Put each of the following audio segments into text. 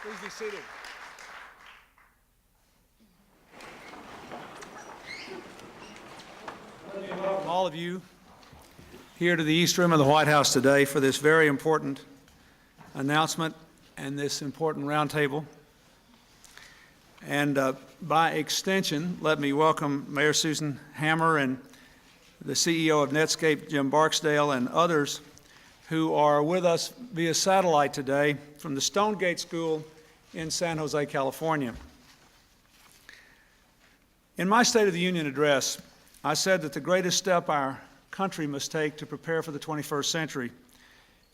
Please be seated. Let me welcome all of you here to the East Room of the White House today for this very important announcement and this important roundtable. And by extension, let me welcome Mayor Susan Hammer and the CEO of Netscape, Jim Barksdale, and others who are with us via satellite today from the Stonegate School in San Jose, California. In my State of the Union address, I said that the greatest step our country must take to prepare for the 21st century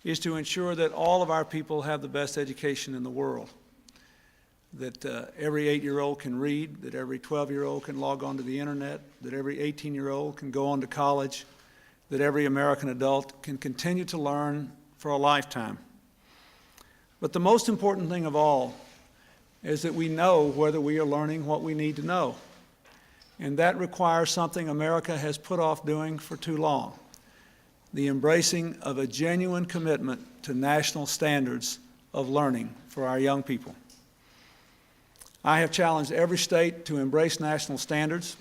is to ensure that all of our people have the best education in the world, that every 8-year-old can read, that every 12-year-old can log on to the internet, that every 18-year-old can go on to college, that every American adult can continue to learn for a lifetime. But the most important thing of all is that we know whether we are learning what we need to know. And that requires something America has put off doing for too long, the embracing of a genuine commitment to national standards of learning for our young people. I have challenged every state to embrace national standards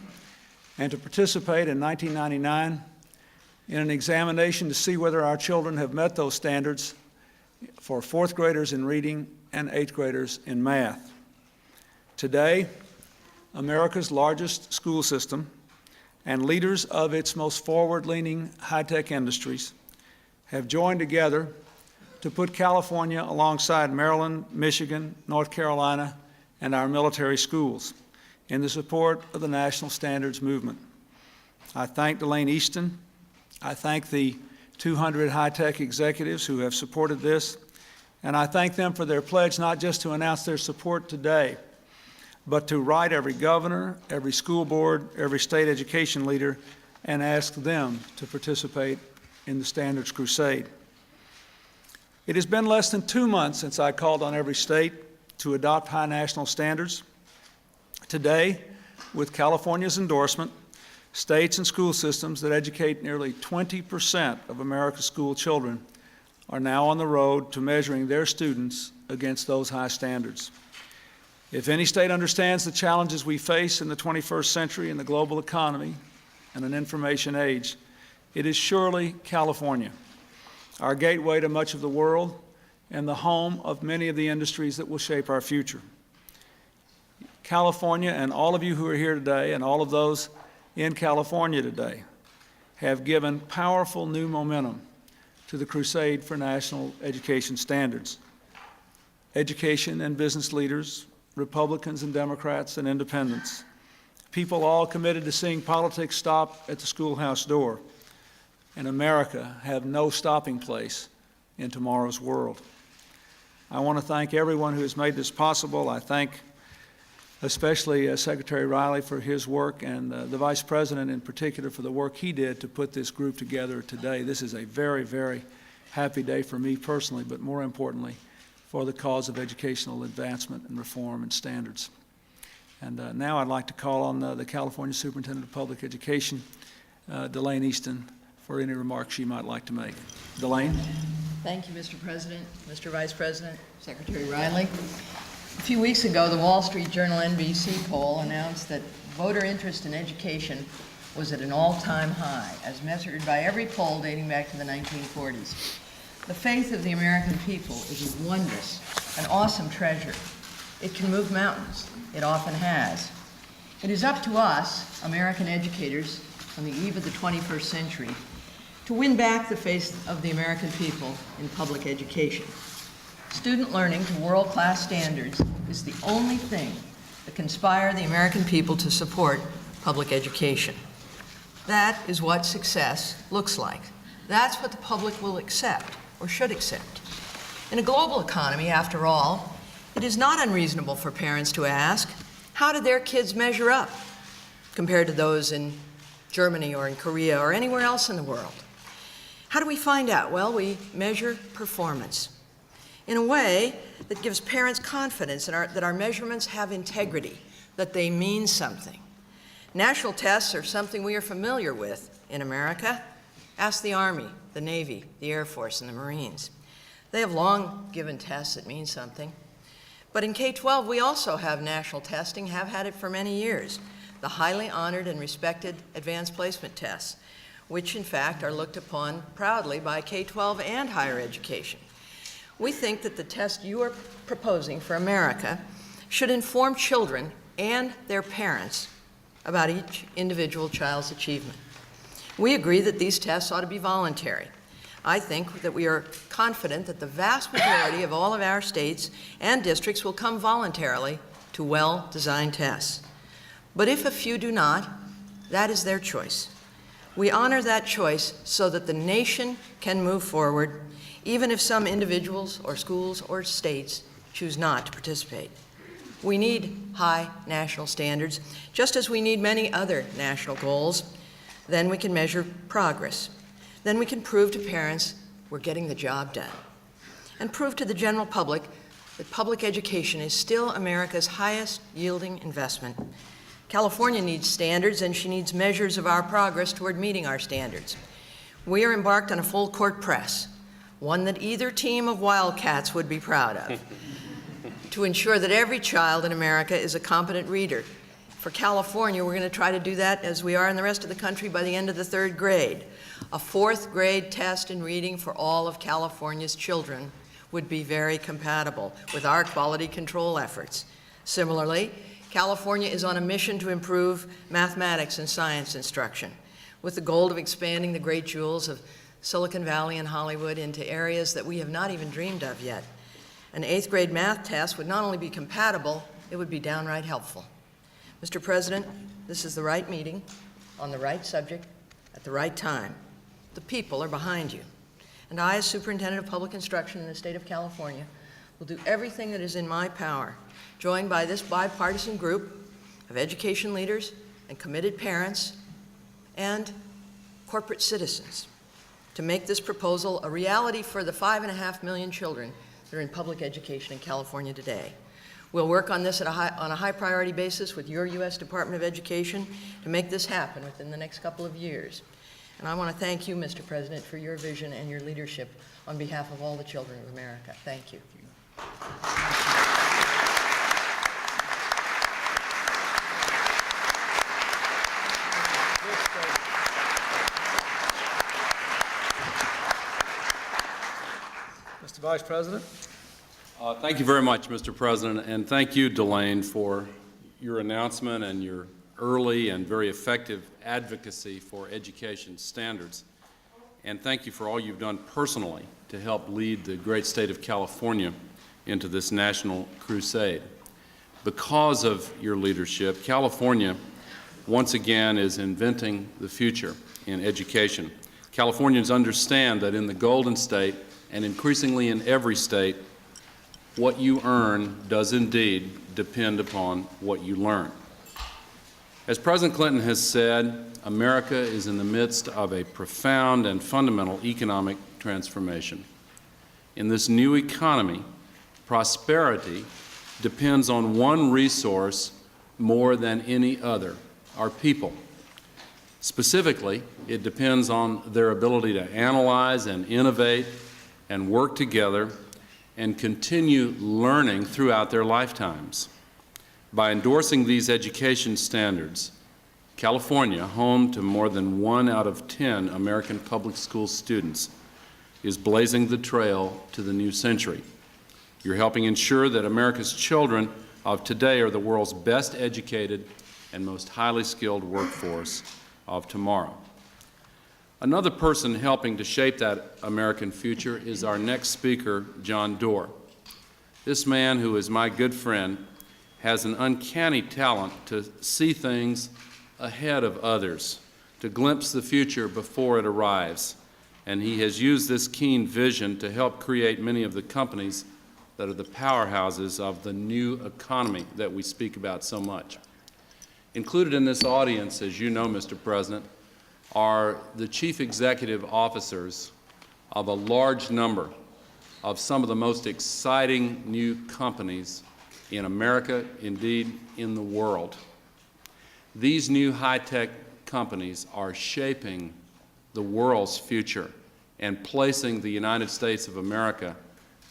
and to participate in 1999 in an examination to see whether our children have met those standards for 4th graders in reading and 8th graders in math. Today, America's largest school system and leaders of its most forward-leaning high-tech industries have joined together to put California alongside Maryland, Michigan, North Carolina, and our military schools in the support of the national standards movement. I thank Delane Easton. I thank the 200 high-tech executives who have supported this, and I thank them for their pledge not just to announce their support today, but to write every governor, every school board, every state education leader, and ask them to participate in the standards crusade. It has been less than 2 months since I called on every state to adopt high national standards. Today, with California's endorsement, states and school systems that educate nearly 20% of America's school children are now on the road to measuring their students against those high standards. If any state understands the challenges we face in the 21st century in the global economy and an information age, it is surely California, our gateway to much of the world and the home of many of the industries that will shape our future. California and all of you who are here today and all of those in California today have given powerful new momentum to the crusade for national education standards. Education and business leaders, Republicans and Democrats and independents, people all committed to seeing politics stop at the schoolhouse door, and America have no stopping place in tomorrow's world. I want to thank everyone who has made this possible. I thank especially Secretary Riley for his work and the Vice President in particular for the work he did to put this group together today. This is a very, very happy day for me personally, but more importantly, for the cause of educational advancement and reform and standards. And now I'd like to call on the California Superintendent of Public Education, Delane Easton, for any remarks she might like to make. Delane? Thank you, Mr. President, Mr. Vice President, Secretary Riley. A few weeks ago, the Wall Street Journal NBC poll announced that voter interest in education was at an all-time high, as measured by every poll dating back to the 1940s. The faith of the American people is a wondrous, an awesome treasure. It can move mountains. It often has. It is up to us, American educators, on the eve of the 21st century, to win back the faith of the American people in public education. Student learning to world-class standards is the only thing that can inspire the American people to support public education. That is what success looks like. That's what the public will accept, or should accept. In a global economy, after all, it is not unreasonable for parents to ask, how did their kids measure up compared to those in Germany or in Korea or anywhere else in the world? How do we find out? Well, we measure performance in a way that gives parents confidence that our measurements have integrity, that they mean something. National tests are something we are familiar with in America. Ask the Army, the Navy, the Air Force, and the Marines. They have long given tests that mean something. But in K-12, we also have national testing, have had it for many years, the highly honored and respected advanced placement tests, which in fact are looked upon proudly by K-12 and higher education. We think that the test you are proposing for America should inform children and their parents about each individual child's achievement. We agree that these tests ought to be voluntary. I think that we are confident that the vast majority of all of our states and districts will come voluntarily to well-designed tests. But if a few do not, that is their choice. We honor that choice so that the nation can move forward, even if some individuals or schools or states choose not to participate. We need high national standards, just as we need many other national goals. Then we can measure progress. Then we can prove to parents we're getting the job done, and prove to the general public that public education is still America's highest yielding investment. California needs standards, and she needs measures of our progress toward meeting our standards. We are embarked on a full court press, one that either team of wildcats would be proud of, to ensure that every child in America is a competent reader. For California, we're going to try to do that, as we are in the rest of the country, by the end of the 3rd grade. A 4th grade test in reading for all of California's children would be very compatible with our quality control efforts. Similarly, California is on a mission to improve mathematics and science instruction, with the goal of expanding the great jewels of Silicon Valley and Hollywood into areas that we have not even dreamed of yet. An 8th grade math test would not only be compatible, it would be downright helpful. Mr. President, this is the right meeting, on the right subject, at the right time. The people are behind you. And I, as Superintendent of Public Instruction in the state of California, will do everything that is in my power, joined by this bipartisan group of education leaders and committed parents and corporate citizens, to make this proposal a reality for the 5.5 million children that are in public education in California today. We'll work on this on a high priority basis with your U.S. Department of Education to make this happen within the next couple of years. And I want to thank you, Mr. President, for your vision and your leadership on behalf of all the children of America. Thank you. Mr. Vice President. Thank you very much, Mr. President, and thank you, Delane, for your announcement and your early and very effective advocacy for education standards. And thank you for all you've done personally to help lead the great state of California into this national crusade. Because of your leadership, California once again is inventing the future in education. Californians understand that in the Golden State, and increasingly in every state, what you earn does indeed depend upon what you learn. As President Clinton has said, America is in the midst of a profound and fundamental economic transformation. In this new economy, prosperity depends on one resource more than any other: our people. Specifically, it depends on their ability to analyze and innovate and work together and continue learning throughout their lifetimes. By endorsing these education standards, California, home to more than 1 out of 10 American public school students, is blazing the trail to the new century. You're helping ensure that America's children of today are the world's best educated and most highly skilled workforce of tomorrow. Another person helping to shape that American future is our next speaker, John Doerr. This man, who is my good friend, has an uncanny talent to see things ahead of others, to glimpse the future before it arrives. And he has used this keen vision to help create many of the companies that are the powerhouses of the new economy that we speak about so much. Included in this audience, as you know, Mr. President, are the chief executive officers of a large number of some of the most exciting new companies in America, indeed in the world. These new high-tech companies are shaping the world's future and placing the United States of America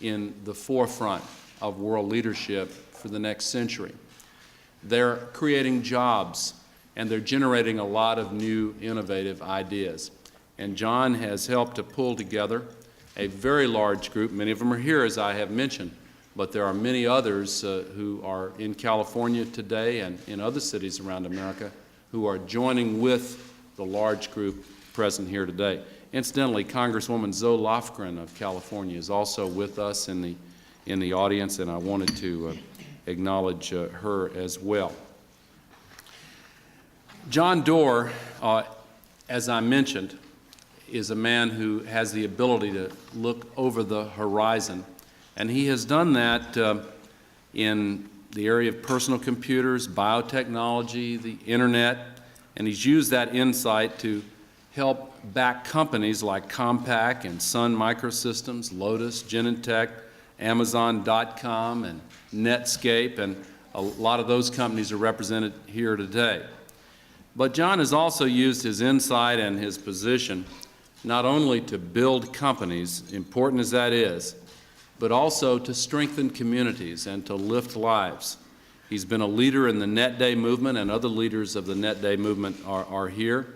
in the forefront of world leadership for the next century. They're creating jobs, and they're generating a lot of new innovative ideas. And John has helped to pull together a very large group. Many of them are here, as I have mentioned, but there are many others who are in California today and in other cities around America who are joining with the large group present here today. Incidentally, Congresswoman Zoe Lofgren of California is also with us in the audience, and I wanted to acknowledge her as well. John Doerr, as I mentioned, is a man who has the ability to look over the horizon, and he has done that in the area of personal computers, biotechnology, the internet, and he's used that insight to help back companies like Compaq and Sun Microsystems, Lotus, Genentech, Amazon.com, and Netscape, and a lot of those companies are represented here today. But John has also used his insight and his position not only to build companies, important as that is, but also to strengthen communities and to lift lives. He's been a leader in the Net Day movement, and other leaders of the Net Day movement are here.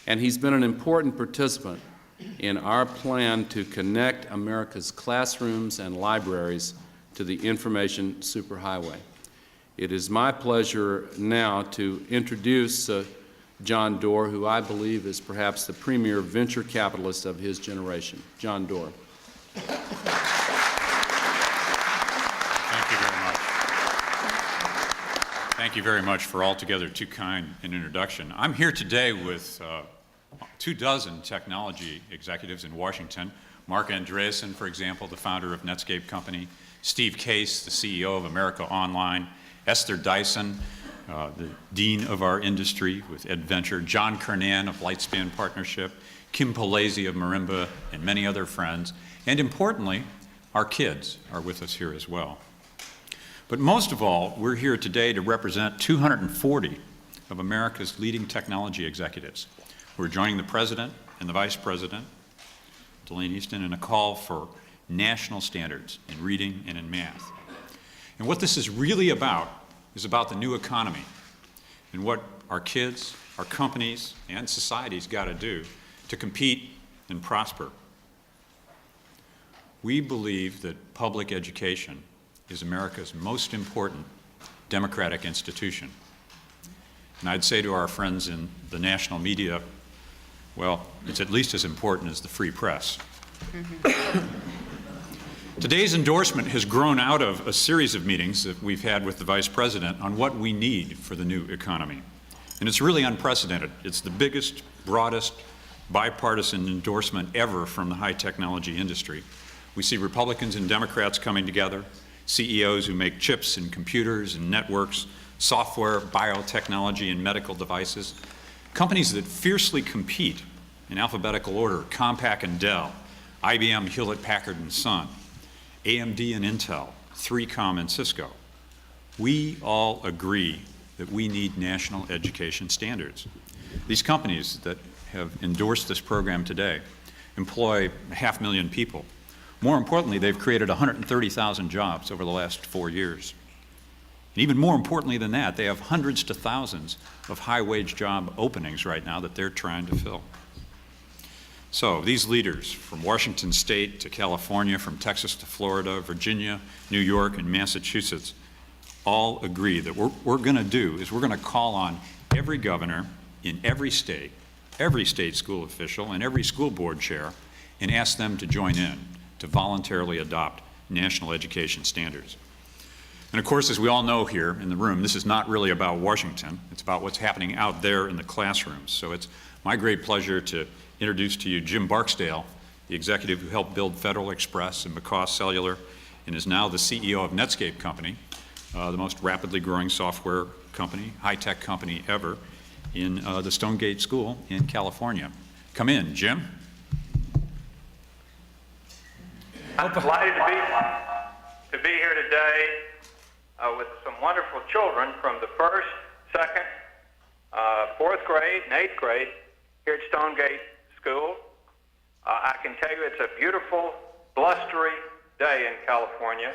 And he's been an important participant in our plan to connect America's classrooms and libraries to the information superhighway. It is my pleasure now to introduce John Doerr, who I believe is perhaps the premier venture capitalist of his generation. John Doerr. Thank you very much. Thank you very much for altogether too kind an introduction. I'm here today with 24 technology executives in Washington. Mark Andreessen, for example, the founder of Netscape Company. Steve Case, the CEO of America Online. Esther Dyson, the dean of our industry with EdVenture. John Kernan of Lightspan Partnership. Kim Polese of Marimba, and many other friends. And importantly, our kids are with us here as well. But most of all, we're here today to represent 240 of America's leading technology executives who are joining the President and the Vice President, Delane Easton, in a call for national standards in reading and in math. And what this is really about is about the new economy and what our kids, our companies, and society's got to do to compete and prosper. We believe that public education is America's most important democratic institution. And I'd say to our friends in the national media, well, it's at least as important as the free press. Today's endorsement has grown out of a series of meetings that we've had with the Vice President on what we need for the new economy. And it's really unprecedented. It's the biggest, broadest, bipartisan endorsement ever from the high technology industry. We see Republicans and Democrats coming together, CEOs who make chips and computers and networks, software, biotechnology, and medical devices, companies that fiercely compete in alphabetical order: Compaq and Dell, IBM, Hewlett-Packard and Sun, AMD and Intel, 3Com and Cisco. We all agree that we need national education standards. These companies that have endorsed this program today employ 500,000 people. More importantly, they've created 130,000 jobs over the last 4 years. And even more importantly than that, they have hundreds to thousands of high-wage job openings right now that they're trying to fill. So these leaders from Washington State to California, from Texas to Florida, Virginia, New York, and Massachusetts all agree that what we're going to do is we're going to call on every governor in every state school official, and every school board chair, and ask them to join in to voluntarily adopt national education standards. And of course, as we all know here in the room, this is not really about Washington. It's about what's happening out there in the classrooms. So it's my great pleasure to introduce to you Jim Barksdale, the executive who helped build Federal Express and McCaw Cellular, and is now the CEO of Netscape Company, the most rapidly growing software company, high-tech company ever, in the Stonegate School in California. Come in, Jim. I'm delighted to be here today with some wonderful children from the first, second, fourth grade, and eighth grade here at Stonegate School. I can tell you it's a beautiful, blustery day in California.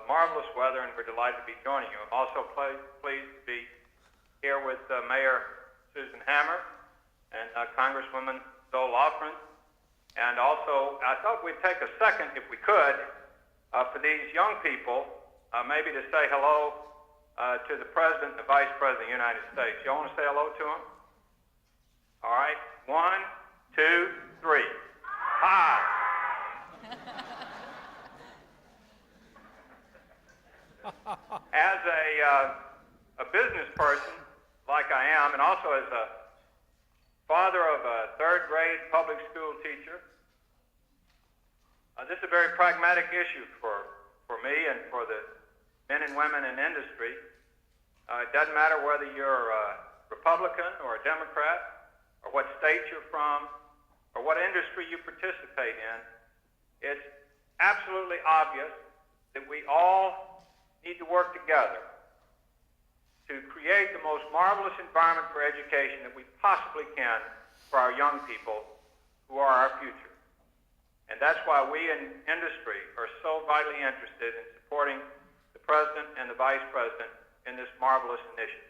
marvelous weather, and we're delighted to be joining you. I'm also pleased to be here with Mayor Susan Hammer and Congresswoman Zoe Lofgren. And also, I thought we'd take a second, if we could, for these young people, maybe to say hello to the President and the Vice President of the United States. Y'all want to say hello to them? All right. 1, 2, 3. Hi. As a business person, like I am, and also as a father of a third-grade public school teacher, this is a very pragmatic issue for me and for the men and women in industry. It doesn't matter whether you're a Republican or a Democrat, or what state you're from, or what industry you participate in. It's absolutely obvious that we all need to work together to create the most marvelous environment for education that we possibly can for our young people who are our future. And that's why we in industry are so vitally interested in supporting the President and the Vice President in this marvelous initiative.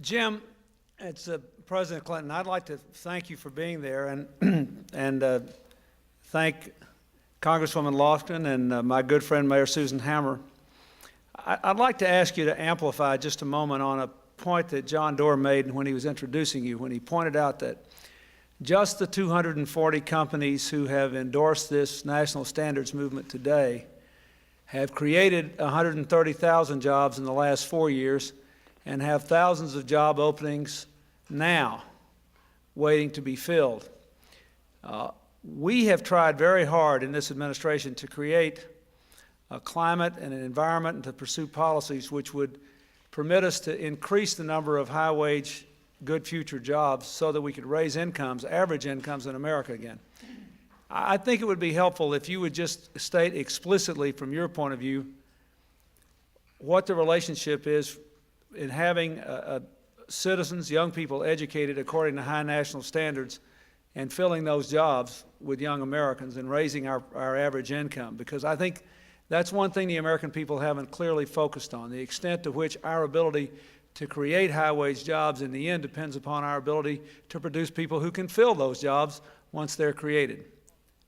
Jim, it's President Clinton. I'd like to thank you for being there and thank Congresswoman Lofgren and my good friend Mayor Susan Hammer. I'd like to ask you to amplify just a moment on a point that John Doerr made when he was introducing you, when he pointed out that just the 240 companies who have endorsed this national standards movement today have created 130,000 jobs in the last 4 years and have thousands of job openings now waiting to be filled. We have tried very hard in this administration to create a climate and an environment and to pursue policies which would permit us to increase the number of high-wage, good future jobs so that we could raise incomes, average incomes in America again. I think it would be helpful if you would just state explicitly from your point of view what the relationship is in having citizens, young people educated according to high national standards and filling those jobs with young Americans and raising our average income, because I think that's one thing the American people haven't clearly focused on. The extent to which our ability to create high-wage jobs in the end depends upon our ability to produce people who can fill those jobs once they're created.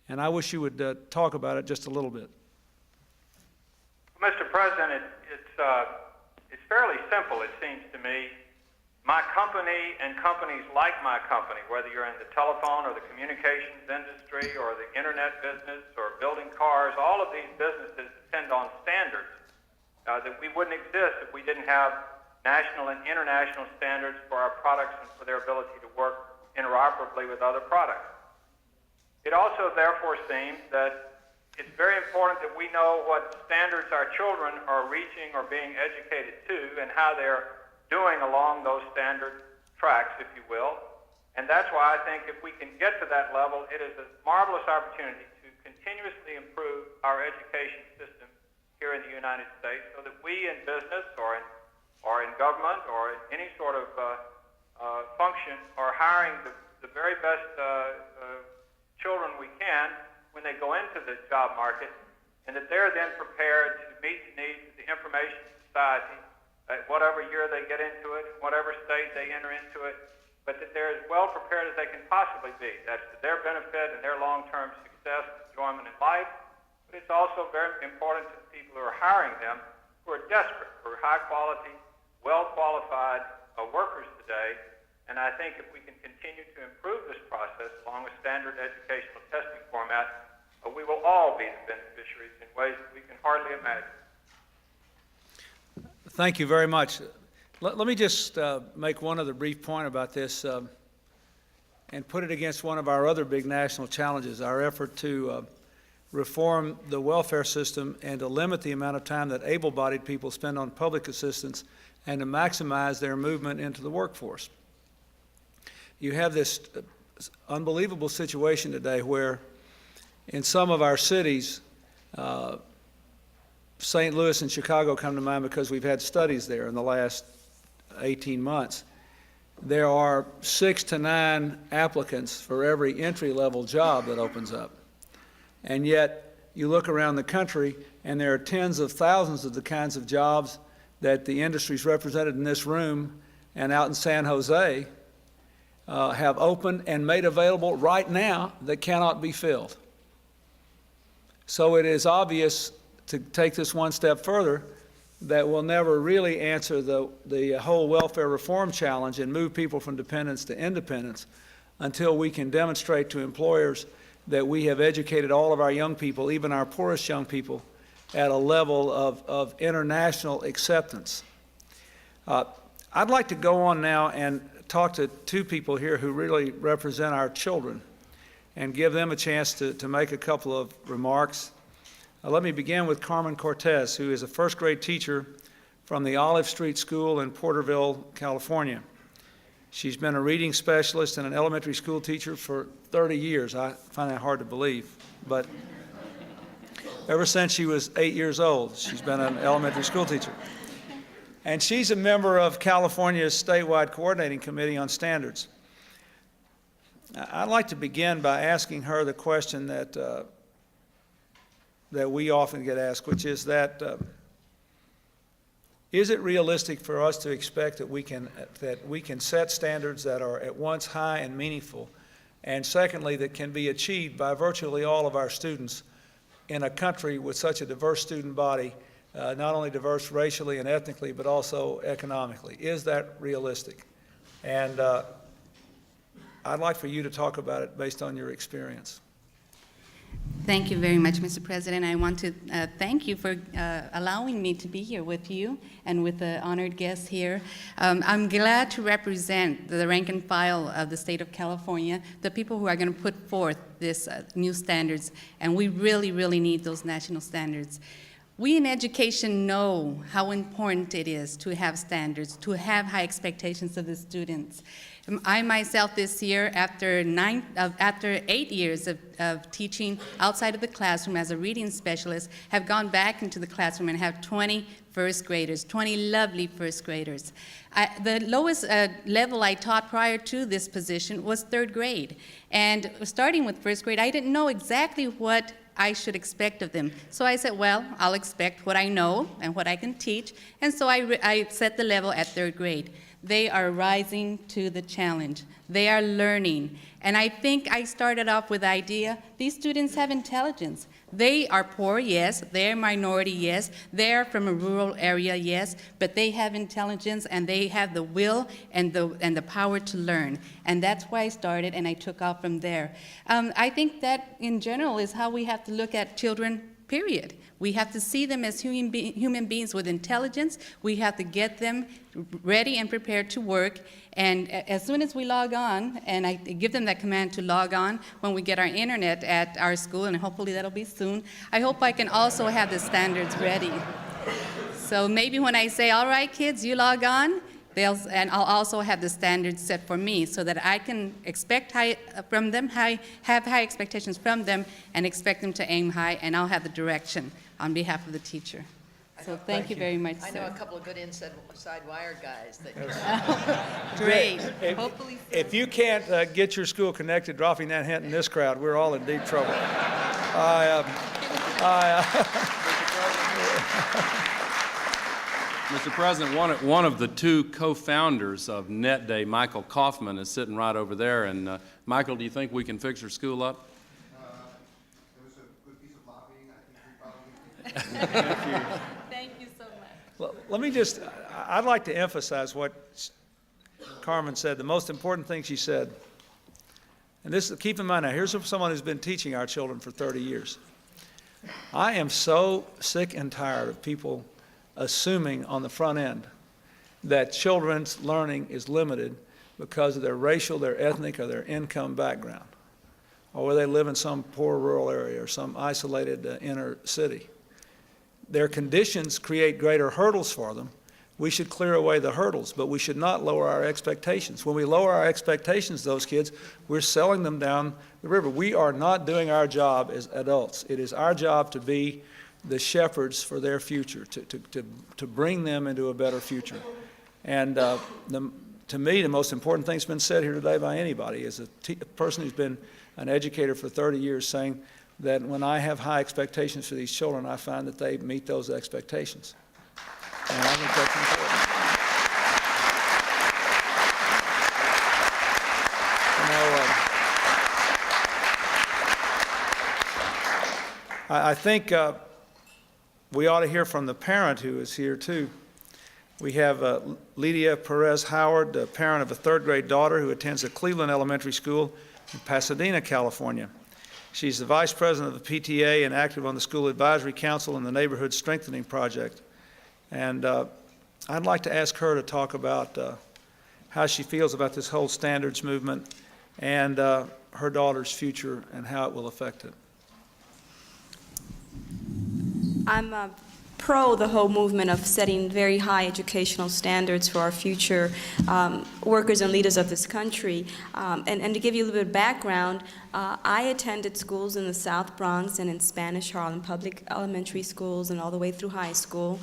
And I wish you would talk about it just a little bit. Mr. President, it's fairly simple, it seems to me. My company and companies like my company, whether you're in the telephone or the communications industry or the internet business or building cars, all of these businesses depend on standards that we wouldn't exist if we didn't have national and international standards for our products and for their ability to work interoperably with other products. It also therefore seems that it's very important that we know what standards our children are reaching or being educated to and how they're doing along those standard tracks, if you will. And that's why I think if we can get to that level, it is a marvelous opportunity to continuously improve our education system here in the United States so that we in business or in government or in any sort of function are hiring the very best children we can when they go into the job market, and that they're then prepared to meet the needs of the information society at whatever year they get into it, whatever state they enter into it, but that they're as well prepared as they can possibly be. That's to their benefit and their long-term success and enjoyment in life, but it's also very important to the people who are hiring them, who are desperate for high-quality, well-qualified workers today. And I think if we can continue to improve this process along a standard educational testing format, we will all be the beneficiaries in ways that we can hardly imagine. Thank you very much. Let me just make one other brief point about this and put it against one of our other big national challenges, our effort to reform the welfare system and to limit the amount of time that able-bodied people spend on public assistance and to maximize their movement into the workforce. You have this unbelievable situation today where in some of our cities, St. Louis and Chicago come to mind because we've had studies there in the last 18 months. There are 6 to 9 applicants for every entry-level job that opens up. And yet you look around the country, and there are tens of thousands of the kinds of jobs that the industries represented in this room and out in San Jose have opened and made available right now that cannot be filled. So it is obvious, to take this one step further, that we'll never really answer the whole welfare reform challenge and move people from dependence to independence until we can demonstrate to employers that we have educated all of our young people, even our poorest young people, at a level of international acceptance. I'd like to go on now and talk to two people here who really represent our children and give them a chance to make a couple of remarks. Let me begin with Carmen Cortez, who is a first grade teacher from the Olive Street School in Porterville, California. She's been a reading specialist and an elementary school teacher for 30 years. I find that hard to believe, but ever since she was 8 years old, she's been an elementary school teacher. And she's a member of California's statewide coordinating committee on standards. I'd like to begin by asking her the question that we often get asked, which is that is it realistic for us to expect that we can set standards that are at once high and meaningful, and secondly, that can be achieved by virtually all of our students in a country with such a diverse student body, not only diverse racially and ethnically, but also economically? Is that realistic? And I'd like for you to talk about it based on your experience. Thank you very much, Mr. President. I want to thank you for allowing me to be here with you and with the honored guests here. I'm glad to represent the rank and file of the state of California, the people who are going to put forth this new standards, and we really, really need those national standards. We in education know how important it is to have standards, to have high expectations of the students. I myself this year, after 8 years of teaching outside of the classroom as a reading specialist, have gone back into the classroom and have 20 first graders, 20 lovely first graders. The lowest level I taught prior to this position was 3rd grade. And starting with 1st grade, I didn't know exactly what I should expect of them. So I said, well, I'll expect what I know and what I can teach. And so I set the level at 3rd grade. They are rising to the challenge. They are learning. And I think I started off with the idea, these students have intelligence. They are poor, yes. They're minority, yes. They're from a rural area, yes. But they have intelligence, and they have the will and the power to learn. And that's why I started, and I took off from there. I think that, in general, is how we have to look at children, period. We have to see them as human beings with intelligence. We have to get them ready and prepared to work. And as soon as we log on, and I give them that command to log on when we get our internet at our school, and hopefully that'll be soon, I hope I can also have the standards ready. So maybe when I say, all right, kids, you log on, and I'll also have the standards set for me so that I can expect high from them, have high expectations from them, and expect them to aim high, and I'll have the direction on behalf of the teacher. So thank you very much, sir. I know a couple of good inside wire guys that Great. If, Hopefully soon. if you can't get your school connected, dropping that hint in this crowd, we're all in deep trouble. Mr. President, one of the two co-founders of Net Day, Michael Kaufman, is sitting right over there. And Michael, do you think we can fix your school up? It was a good piece of lobbying. I think we probably can. Thank you so much. Well, let me just, I'd like to emphasize what Carmen said, the most important thing she said. And this, keep in mind now, here's someone who's been teaching our children for 30 years. I am so sick and tired of people assuming on the front end that children's learning is limited because of their racial, their ethnic, or their income background, or where they live in some poor rural area or some isolated inner city. Their conditions create greater hurdles for them. We should clear away the hurdles, but we should not lower our expectations. When we lower our expectations, those kids, we're selling them down the river. We are not doing our job as adults. It is our job to be the shepherds for their future, to bring them into a better future. And to me, the most important thing that's been said here today by anybody is a person who's been an educator for 30 years saying that when I have high expectations for these children, I find that they meet those expectations. And I think that's important. You know, I think we ought to hear from the parent who is here too. We have Lydia Perez Howard, the parent of a third-grade daughter who attends a Cleveland Elementary School in Pasadena, California. She's the vice president of the PTA and active on the School Advisory Council and the Neighborhood Strengthening Project. And I'd like to ask her to talk about how she feels about this whole standards movement and her daughter's future and how it will affect it. I'm pro the whole movement of setting very high educational standards for our future workers and leaders of this country. And to give you a little bit of background, I attended schools in the South Bronx and in Spanish Harlem, public elementary schools and all the way through high school.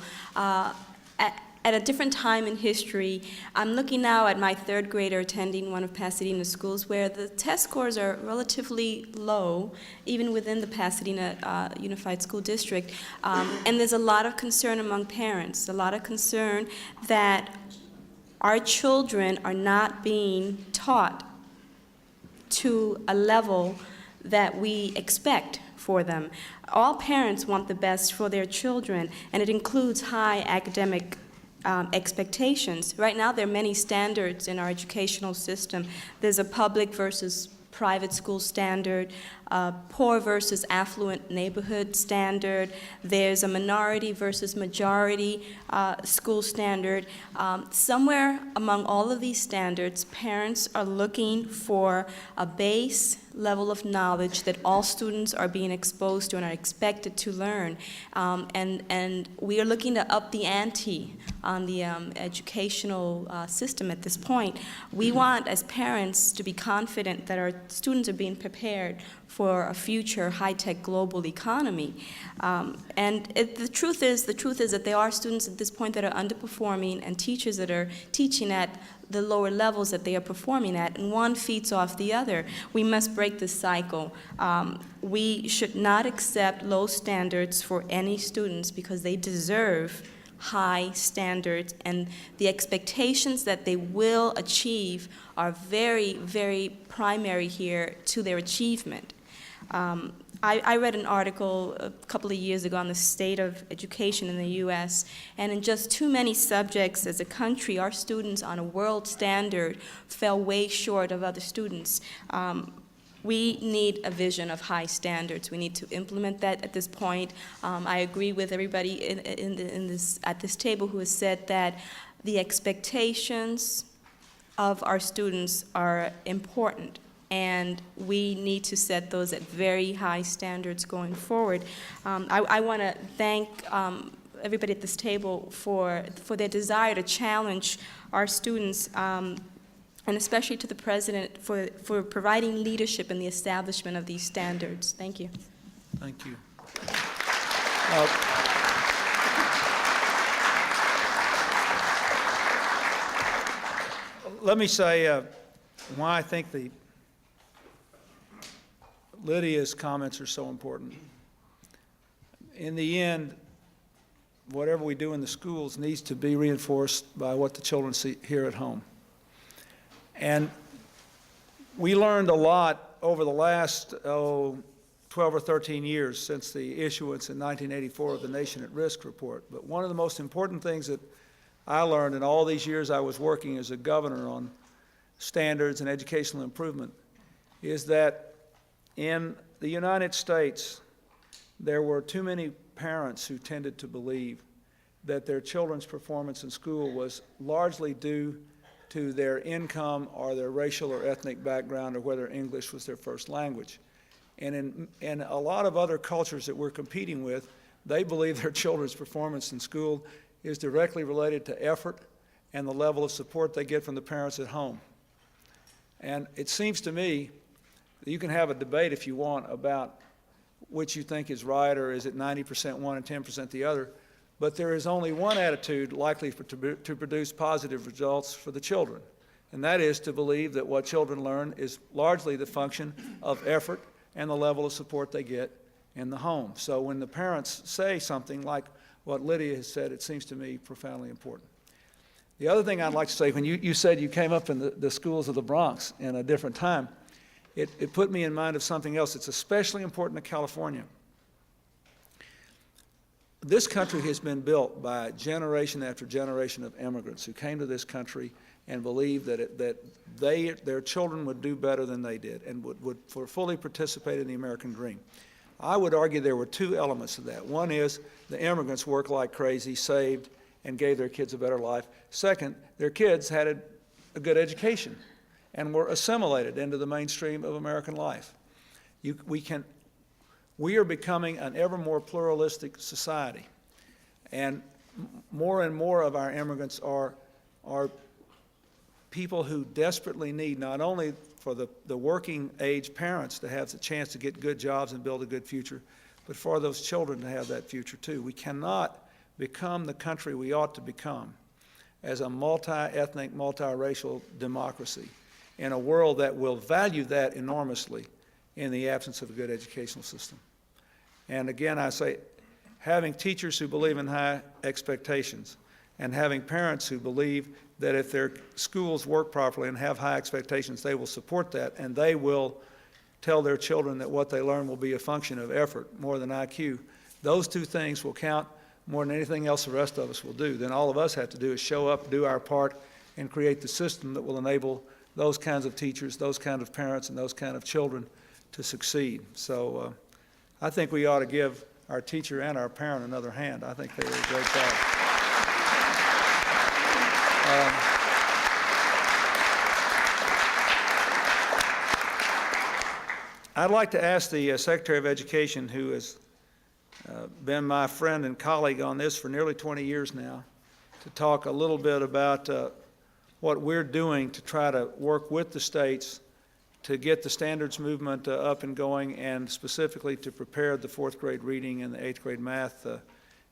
At a different time in history, I'm looking now at my third grader attending one of Pasadena's schools where the test scores are relatively low, even within the Pasadena Unified School District. And there's a lot of concern among parents, a lot of concern that our children are not being taught to a level that we expect for them. All parents want the best for their children, and it includes high academic expectations. Right now, there are many standards in our educational system. There's a public versus private school standard, poor versus affluent neighborhood standard. There's a minority versus majority school standard. Somewhere among all of these standards, parents are looking for a base level of knowledge that all students are being exposed to and are expected to learn. And we are looking to up the ante on the educational system at this point. We want, as parents, to be confident that our students are being prepared for a future high-tech global economy. The truth is that there are students at this point that are underperforming and teachers that are teaching at the lower levels that they are performing at, and one feeds off the other. We must break this cycle. We should not accept low standards for any students because they deserve high standards, and the expectations that they will achieve are very, very primary here to their achievement. I read an article a couple of years ago on the state of education in the U.S., and in just too many subjects as a country, our students on a world standard fell way short of other students. We need a vision of high standards. We need to implement that at this point. I agree with everybody at this table who has said that the expectations of our students are important, and we need to set those at very high standards going forward. I want to thank everybody at this table for their desire to challenge our students, and especially to the President for providing leadership in the establishment of these standards. Thank you. Thank you. Let me say why I think Lydia's comments are so important. In the end, whatever we do in the schools needs to be reinforced by what the children see here at home. And we learned a lot over the last 12 or 13 years since the issuance in 1984 of the Nation at Risk report. But one of the most important things that I learned in all these years I was working as a governor on standards and educational improvement is that in the United States, there were too many parents who tended to believe that their children's performance in school was largely due to their income or their racial or ethnic background or whether English was their first language. And in a lot of other cultures that we're competing with, they believe their children's performance in school is directly related to effort and the level of support they get from the parents at home. And it seems to me that you can have a debate if you want about which you think is right, or is it 90% one and 10% the other, but there is only one attitude likely to produce positive results for the children, and that is to believe that what children learn is largely the function of effort and the level of support they get in the home. So when the parents say something like what Lydia has said, it seems to me profoundly important. The other thing I'd like to say, when you said you came up in the schools of the Bronx in a different time, it put me in mind of something else. It's especially important to California. This country has been built by generation after generation of immigrants who came to this country and believed that their children would do better than they did and would fully participate in the American dream. I would argue there were two elements to that. One is the immigrants worked like crazy, saved, and gave their kids a better life. Second, their kids had a good education and were assimilated into the mainstream of American life. We are becoming an ever more pluralistic society, and more of our immigrants are people who desperately need not only for the working age parents to have the chance to get good jobs and build a good future, but for those children to have that future too. We cannot become the country we ought to become as a multi-ethnic, multiracial democracy in a world that will value that enormously in the absence of a good educational system. And again, I say, having teachers who believe in high expectations and having parents who believe that if their schools work properly and have high expectations, they will support that, and they will tell their children that what they learn will be a function of effort more than IQ. Those two things will count more than anything else the rest of us will do. Then all of us have to do is show up, do our part, and create the system that will enable those kinds of teachers, those kind of parents, and those kind of children to succeed. So I think we ought to give our teacher and our parent another hand. I think they did a great job. I'd like to ask the Secretary of Education, who has been my friend and colleague on this for nearly 20 years now, to talk a little bit about what we're doing to try to work with the states to get the standards movement up and going, and specifically to prepare the 4th grade reading and the 8th grade math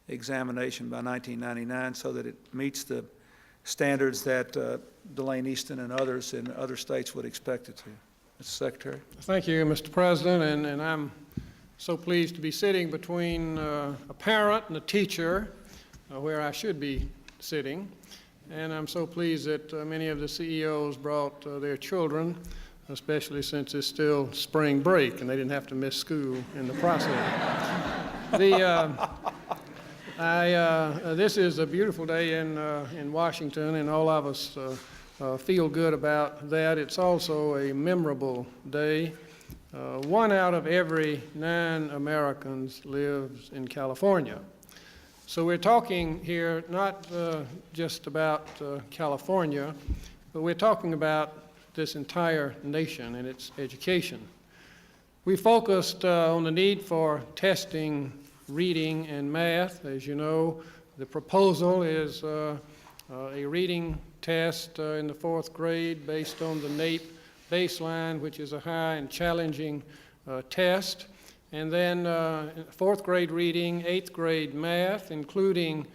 examination by 1999 so that it meets the standards that Delane Easton and others in other states would expect it to. Mr. Secretary. Thank you, Mr. President, and I'm so pleased to be sitting between a parent and a teacher where I should be sitting, and I'm so pleased that many of the CEOs brought their children, especially since it's still spring break and they didn't have to miss school in the process. This is a beautiful day in Washington, and all of us feel good about that. It's also a memorable day. 1 out of every 9 Americans lives in California. So we're talking here not just about California, but we're talking about this entire nation and its education. We focused on the need for testing reading and math. As you know, the proposal is a reading test in the 4th grade based on the NAEP baseline, which is a high and challenging test. And then 4th grade reading, 8th grade math, including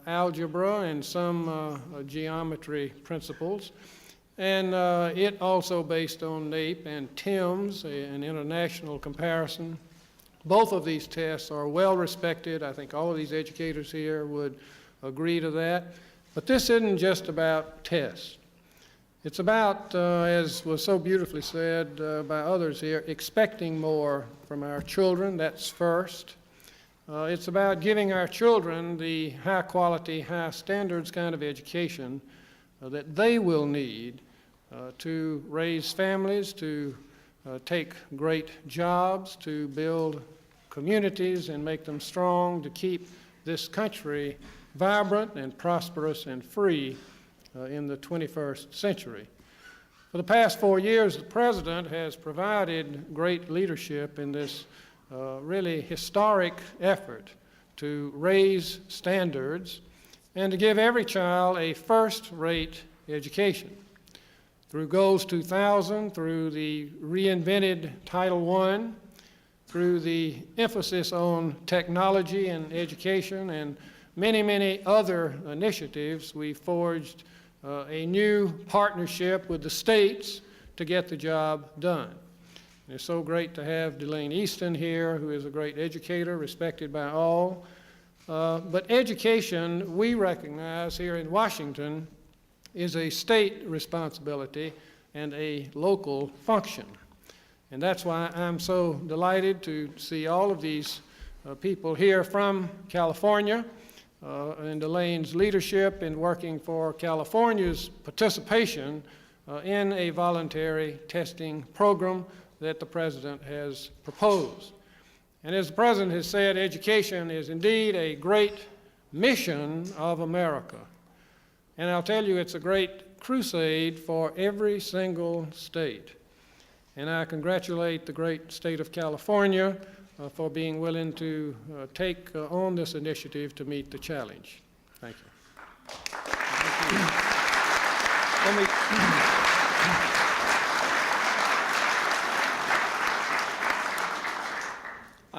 algebra and some geometry principles. And it also based on NAEP and TIMS, an international comparison. Both of these tests are well respected. I think all of these educators here would agree to that. But this isn't just about tests. It's about, as was so beautifully said by others here, expecting more from our children. That's first. It's about giving our children the high quality, high standards kind of education that they will need to raise families, to take great jobs, to build communities and make them strong, to keep this country vibrant and prosperous and free in the 21st century. For the past 4 years, the President has provided great leadership in this really historic effort to raise standards and to give every child a first-rate education. Through Goals 2000, through the reinvented Title I, through the emphasis on technology and education, and many, many other initiatives, we forged a new partnership with the states to get the job done. It's so great to have Delane Easton here, who is a great educator, respected by all. But education, we recognize here in Washington, is a state responsibility and a local function. And that's why I'm so delighted to see all of these people here from California, and Delane's leadership in working for California's participation in a voluntary testing program that the President has proposed. And as the President has said, education is indeed a great mission of America. And I'll tell you, it's a great crusade for every single state. And I congratulate the great state of California for being willing to take on this initiative to meet the challenge. Thank you. Let me,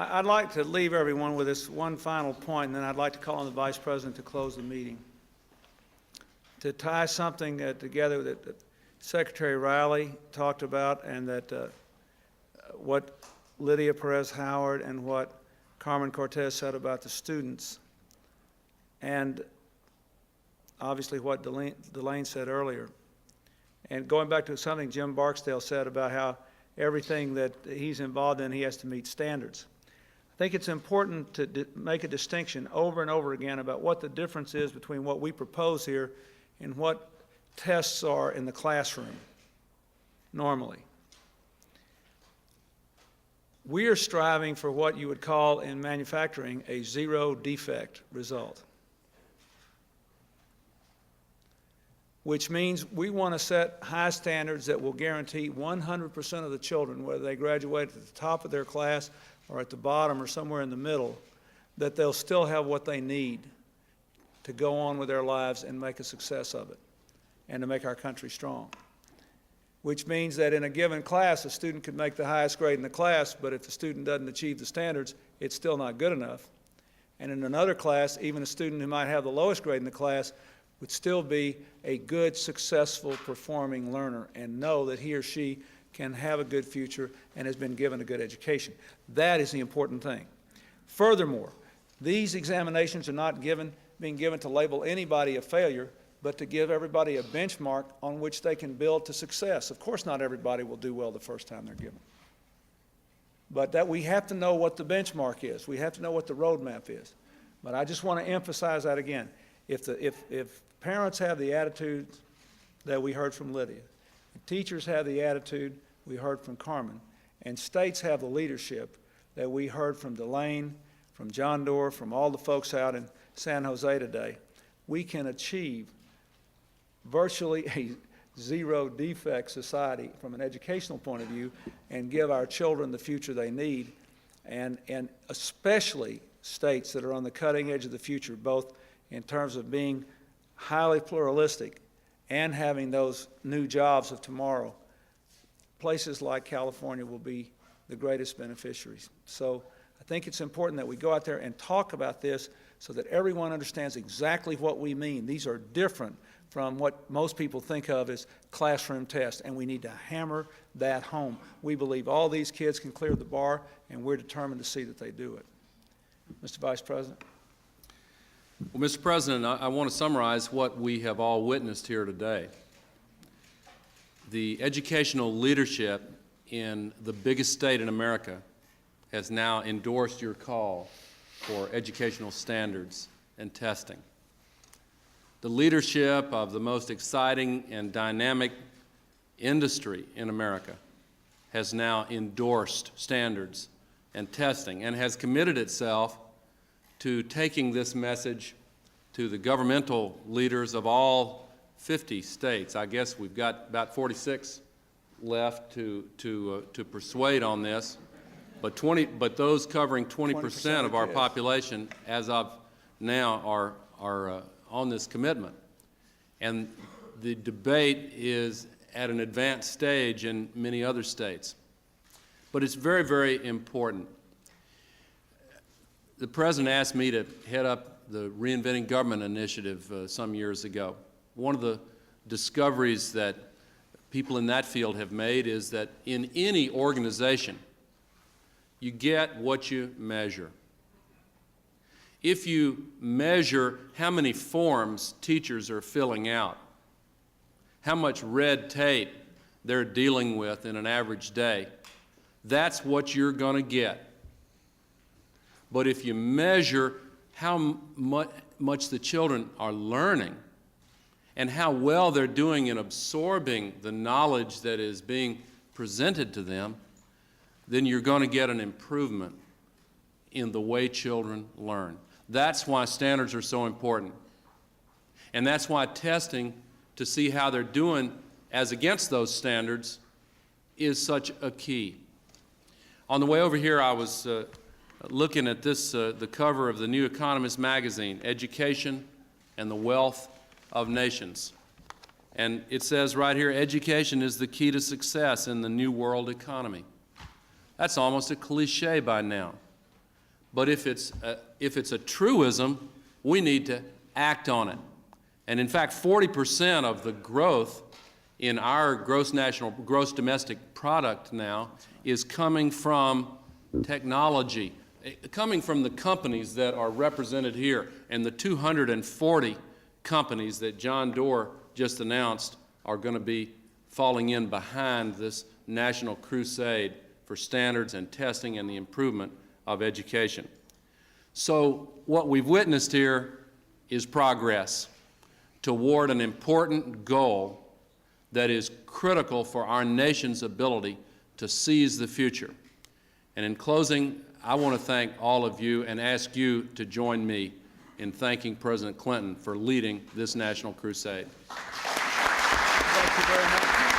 I'd like to leave everyone with this one final point, and then I'd like to call on the Vice President to close the meeting. To tie something together that Secretary Riley talked about, and that what Lydia Perez Howard and what Carmen Cortez said about the students, and obviously what Delane said earlier. And going back to something Jim Barksdale said about how everything that he's involved in, he has to meet standards. I think it's important to make a distinction over and over again about what the difference is between what we propose here and what tests are in the classroom normally. We are striving for what you would call in manufacturing a zero defect result, which means we want to set high standards that will guarantee 100% of the children, whether they graduate at the top of their class or at the bottom or somewhere in the middle, that they'll still have what they need to go on with their lives and make a success of it and to make our country strong. Which means that in a given class, a student could make the highest grade in the class, but if the student doesn't achieve the standards, it's still not good enough. And in another class, even a student who might have the lowest grade in the class would still be a good, successful, performing learner and know that he or she can have a good future and has been given a good education. That is the important thing. Furthermore, these examinations are not being given to label anybody a failure, but to give everybody a benchmark on which they can build to success. Of course, not everybody will do well the first time they're given. But that we have to know what the benchmark is. We have to know what the roadmap is. But I just want to emphasize that again. If parents have the attitude that we heard from Lydia, teachers have the attitude we heard from Carmen, and states have the leadership that we heard from Delane, from John Doerr, from all the folks out in San Jose today, we can achieve virtually a zero defect society from an educational point of view and give our children the future they need, and especially states that are on the cutting edge of the future, both in terms of being highly pluralistic and having those new jobs of tomorrow. Places like California will be the greatest beneficiaries. So I think it's important that we go out there and talk about this so that everyone understands exactly what we mean. These are different from what most people think of as classroom tests, and we need to hammer that home. We believe all these kids can clear the bar, and we're determined to see that they do it. Mr. Vice President. Well, Mr. President, I want to summarize what we have all witnessed here today. The educational leadership in the biggest state in America has now endorsed your call for educational standards and testing. The leadership of the most exciting and dynamic industry in America has now endorsed standards and testing and has committed itself to taking this message to the governmental leaders of all 50 states. I guess we've got about 46 left to persuade on this, but those covering 20% of our population as of now are on this commitment. And the debate is at an advanced stage in many other states. But it's very, very important. The President asked me to head up the Reinventing Government initiative some years ago. One of the discoveries that people in that field have made is that in any organization, you get what you measure. If you measure how many forms teachers are filling out, how much red tape they're dealing with in an average day, that's what you're going to get. But if you measure how much the children are learning and how well they're doing in absorbing the knowledge that is being presented to them, then you're going to get an improvement in the way children learn. That's why standards are so important. And that's why testing to see how they're doing as against those standards is such a key. On the way over here, I was looking at this, the cover of the New Economist magazine, Education and the Wealth of Nations. And it says right here, education is the key to success in the new world economy. That's almost a cliche by now. But if it's a truism, we need to act on it. And in fact, 40% of the growth in our gross domestic product now is coming from technology, coming from the companies that are represented here, and the 240 companies that John Doerr just announced are going to be falling in behind this national crusade for standards and testing and the improvement of education. So what we've witnessed here is progress toward an important goal that is critical for our nation's ability to seize the future. And in closing, I want to thank all of you and ask you to join me in thanking President Clinton for leading this national crusade. Thank you very much.